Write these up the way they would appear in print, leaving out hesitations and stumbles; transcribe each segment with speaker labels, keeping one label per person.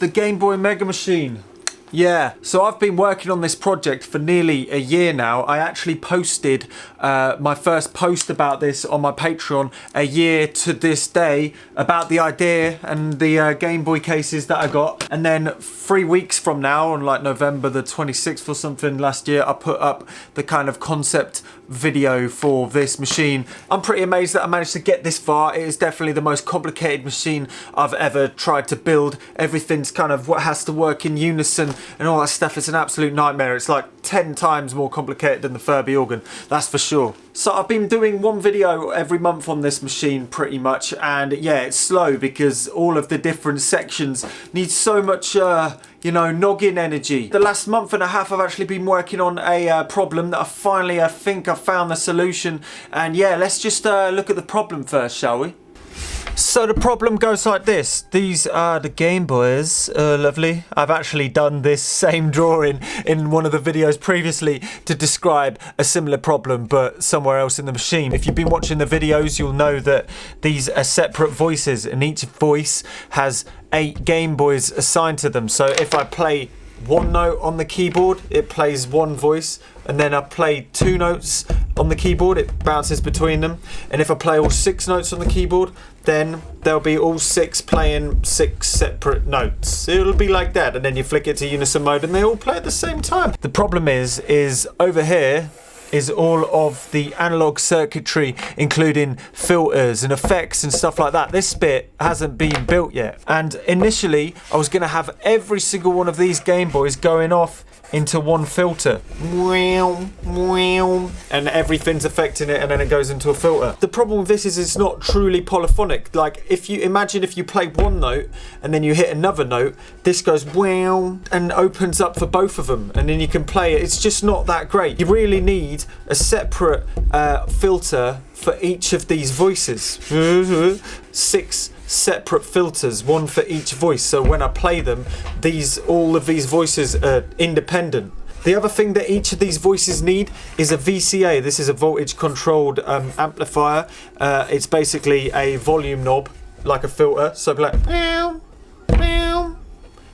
Speaker 1: the Gameboy Megamachine. Yeah, so I've been working on this project for nearly a year now. I actually posted my first post about this on my Patreon a year to this day about the idea and the Game Boy cases that I got. And then 3 weeks from now, on like November the 26th or something last year, I put up the kind of concept video for this machine. I'm pretty amazed that I managed to get this far. It is definitely the most complicated machine I've ever tried to build. Everything's kind of what has to work in unison and all that stuff. It's an absolute nightmare. It's like 10 times more complicated than the Furby organ, that's for sure. So I've been doing one video every month on this machine pretty much, and yeah, it's slow because all of the different sections need so much you know, noggin energy. The last month and a half I've actually been working on a problem that I think I found the solution. And yeah, let's just look at the problem first, shall we? So the problem goes like this. These are the Game Boys. Lovely. I've actually done this same drawing in one of the videos previously to describe a similar problem, but somewhere else in the machine. If you've been watching the videos, you'll know that these are separate voices, and each voice has 8 Game Boys assigned to them. So if I play one note on the keyboard, it plays one voice, and then I play 2 notes on the keyboard, it bounces between them. And if I play all 6 notes on the keyboard, then there'll be all 6 playing 6 separate notes. It'll be like that, and then you flick it to unison mode and they all play at the same time. The problem is over here is all of the analog circuitry, including filters and effects and stuff like that. This bit hasn't been built yet. And initially, I was gonna have every single one of these Game Boys going off into one filter. And everything's affecting it, and then it goes into a filter. The problem with this is it's not truly polyphonic. Like, if you imagine if you play one note and then you hit another note, this goes and opens up for both of them, and then you can play it. It's just not that great. You really need a separate filter for each of these voices. 6 separate filters, one for each voice, so when I play them, all of these voices are independent. The other thing that each of these voices need is a VCA. This is a voltage controlled amplifier. It's basically a volume knob, like a filter, so like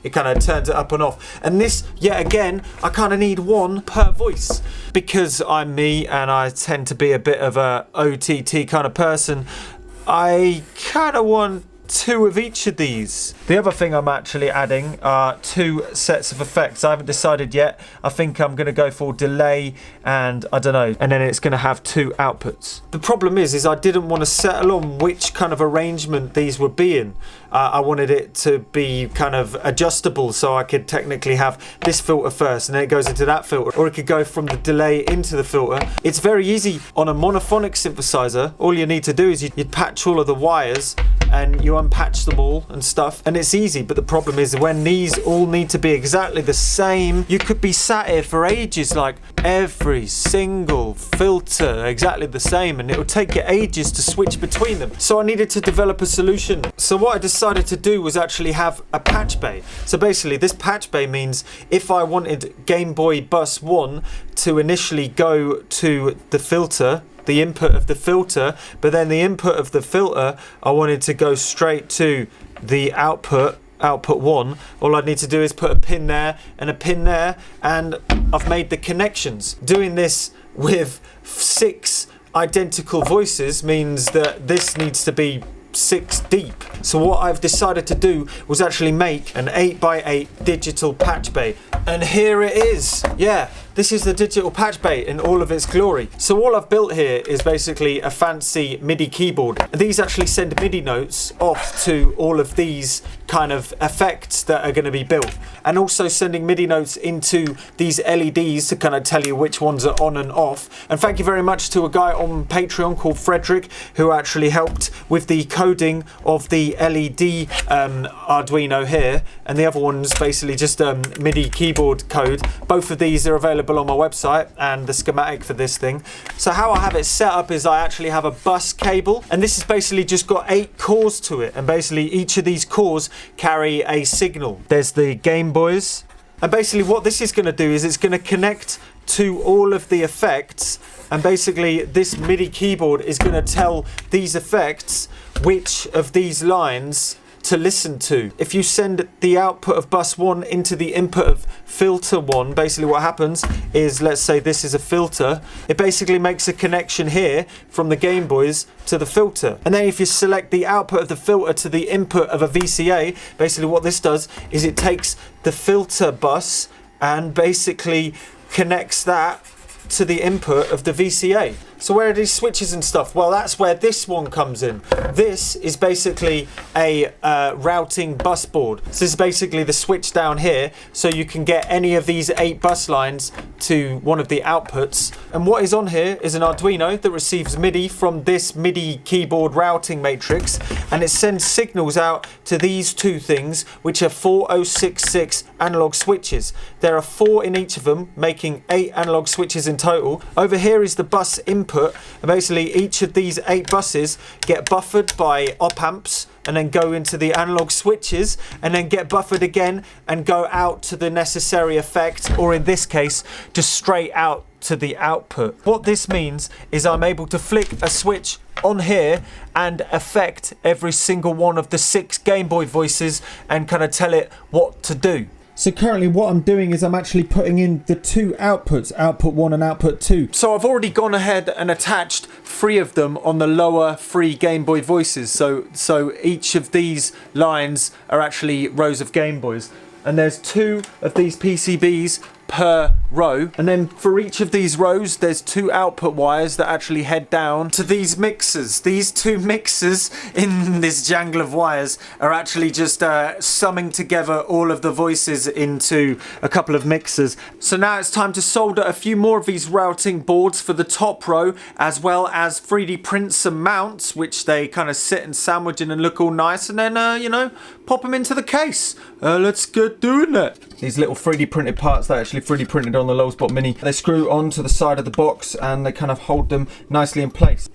Speaker 1: it kind of turns it up and off. And this, yet again, I kind of need one per voice. Because I'm me and I tend to be a bit of a OTT kind of person, I kind of want 2 of each of these. The other thing I'm actually adding are 2 sets of effects. I haven't decided yet. I think I'm going to go for delay and I don't know. And then it's going to have 2 outputs. The problem is I didn't want to settle on which kind of arrangement these would be in. I wanted it to be kind of adjustable, so I could technically have this filter first and then it goes into that filter, or it could go from the delay into the filter. It's very easy on a monophonic synthesizer. All you need to do is you patch all of the wires and you unpatch them all and stuff, and it's easy. But the problem is when these all need to be exactly the same, you could be sat here for ages, like every single filter exactly the same, and it would take you ages to switch between them. So I needed to develop a solution. So what I decided to do was actually have a patch bay. So basically this patch bay means if I wanted Game Boy bus 1 to initially go to the filter, the input of the filter, but then the input of the filter I wanted to go straight to the output 1, all I need to do is put a pin there and a pin there, and I've made the connections. Doing this with 6 identical voices means that this needs to be 6 deep. So what I've decided to do was actually make an 8x8 digital patch bay, and here it is. Yeah, this is the digital patch bay in all of its glory. So all I've built here is basically a fancy MIDI keyboard. These actually send MIDI notes off to all of these kind of effects that are going to be built, and also sending MIDI notes into these LEDs to kind of tell you which ones are on and off. And thank you very much to a guy on Patreon called Frederick who actually helped with the coding of the LED Arduino here, and the other one's basically just MIDI keyboard code. Both of these are available on my website, and the schematic for this thing. So how I have it set up is I actually have a bus cable, and this has basically just got 8 cores to it, and basically each of these cores carry a signal. There's the Game Boys, and basically what this is going to do is it's going to connect to all of the effects, and basically this MIDI keyboard is going to tell these effects which of these lines to listen to. If you send the output of bus 1 into the input of filter 1, basically what happens is, let's say this is a filter, it basically makes a connection here from the Game Boys to the filter. And then if you select the output of the filter to the input of a VCA, basically what this does is it takes the filter bus and basically connects that to the input of the VCA. So where are these switches and stuff? Well, that's where this one comes in. This is basically a routing bus board. So this is basically the switch down here, so you can get any of these 8 bus lines to one of the outputs. And what is on here is an Arduino that receives MIDI from this MIDI keyboard routing matrix, and it sends signals out to these 2 things, which are 4066 analog switches. There are 4 in each of them, making 8 analog switches in total. Over here is the bus input, and basically each of these 8 buses get buffered by op amps and then go into the analog switches and then get buffered again and go out to the necessary effect, or in this case just straight out to the output. What this means is I'm able to flick a switch on here and affect every single one of the 6 Game Boy voices and kind of tell it what to do. So currently what I'm doing is I'm actually putting in the 2 outputs, output 1 and output 2. So I've already gone ahead and attached 3 of them on the lower 3 Game Boy voices. So each of these lines are actually rows of Game Boys. And there's 2 of these PCBs per row, and then for each of these rows there's 2 output wires that actually head down to these mixers. These 2 mixers in this jangle of wires are actually just summing together all of the voices into a couple of mixers. So now it's time to solder a few more of these routing boards for the top row, as well as 3D print some mounts which they kind of sit and sandwich in and look all nice, and then you know, pop them into the case. Let's get doing it. These little 3D printed parts that actually 3D printed on the Lowspot Mini, they screw onto the side of the box and they kind of hold them nicely in place.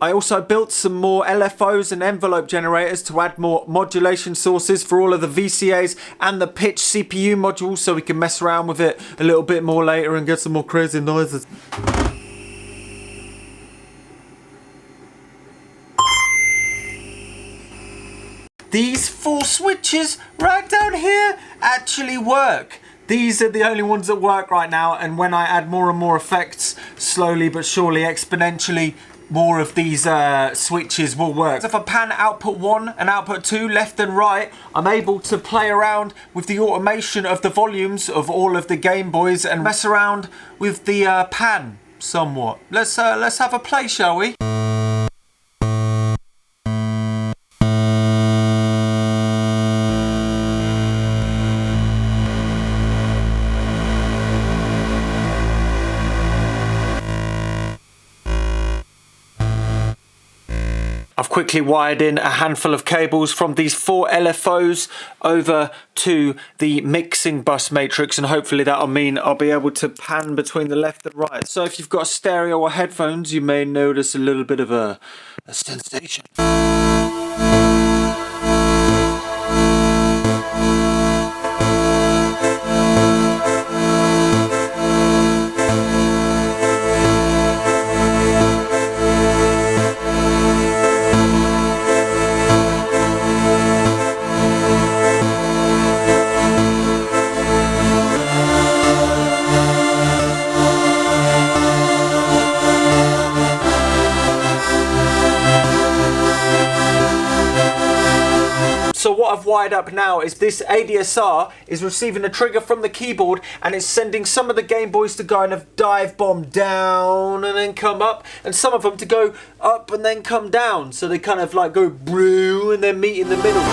Speaker 1: I also built some more LFOs and envelope generators to add more modulation sources for all of the VCAs and the pitch CPU modules, so we can mess around with it a little bit more later and get some more crazy noises. These 4 switches right down here actually work. These are the only ones that work right now, and when I add more and more effects, slowly but surely, exponentially, more of these switches will work. So if I pan output 1 and output 2 left and right, I'm able to play around with the automation of the volumes of all of the Game Boys and mess around with the pan somewhat. Let's have a play, shall we? I've quickly wired in a handful of cables from these 4 LFOs over to the mixing bus matrix, and hopefully that'll mean I'll be able to pan between the left and right. So if you've got stereo or headphones, you may notice a little bit of a sensation. So what I've wired up now is this ADSR is receiving a trigger from the keyboard, and it's sending some of the Game Boys to kind of dive bomb down and then come up, and some of them to go up and then come down. So they kind of like go brew and then meet in the middle.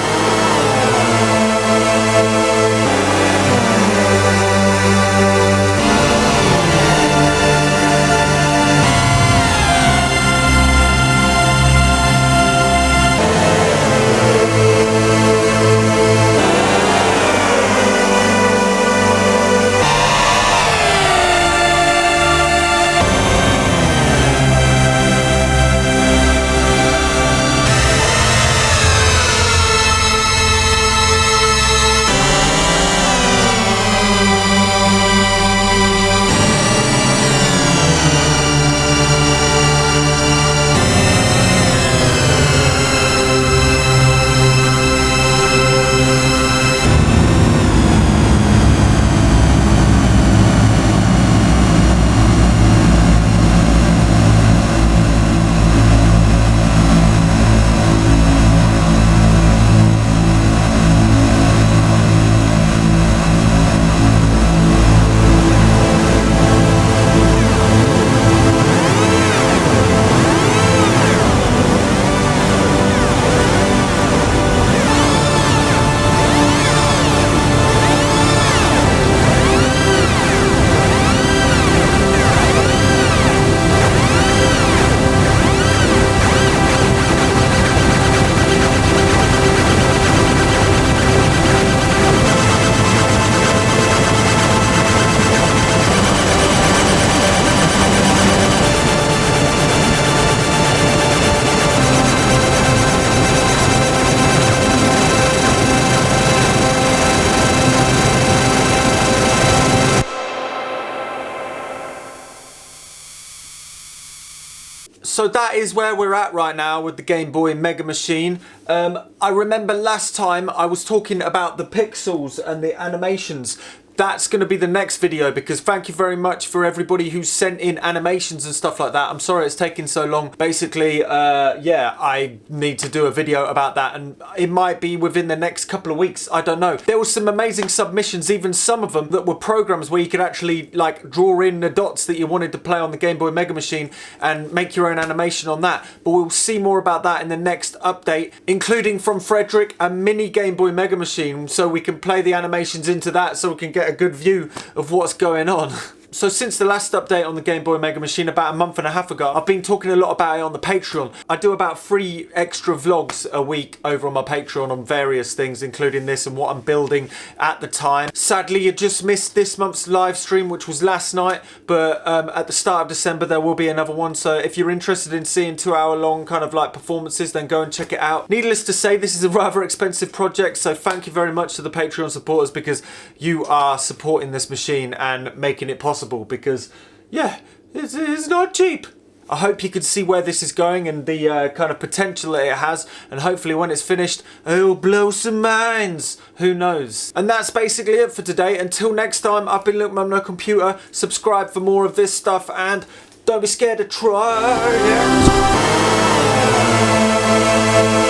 Speaker 1: So that is where we're at right now with the Game Boy Megamachine. I remember last time I was talking about the pixels and the animations. That's going to be the next video, because thank you very much for everybody who sent in animations and stuff like that. I'm sorry it's taking so long. Basically, yeah, I need to do a video about that, and it might be within the next couple of weeks. I don't know. There were some amazing submissions, even some of them that were programs where you could actually like draw in the dots that you wanted to play on the Game Boy Megamachine and make your own animation on that. But we'll see more about that in the next update, including from Frederick a mini Game Boy Megamachine, so we can play the animations into that, so we can get a good view of what's going on. So since the last update on the Game Boy Megamachine about a month and a half ago, I've been talking a lot about it on the Patreon. I do about 3 extra vlogs a week over on my Patreon on various things, including this and what I'm building at the time. Sadly, you just missed this month's live stream, which was last night, but at the start of December there will be another one. So if you're interested in seeing 2-hour-long kind of like performances, then go and check it out. Needless to say, this is a rather expensive project, so thank you very much to the Patreon supporters, because you are supporting this machine and making it possible, because yeah, it's not cheap. I hope you can see where this is going and the kind of potential that it has, and hopefully when it's finished it'll blow some minds, who knows. And that's basically it for today. Until next time, I've been Luke Mum No Computer. Subscribe for more of this stuff, and don't be scared to try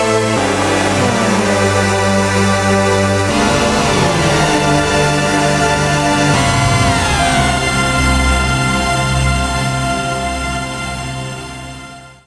Speaker 1: it.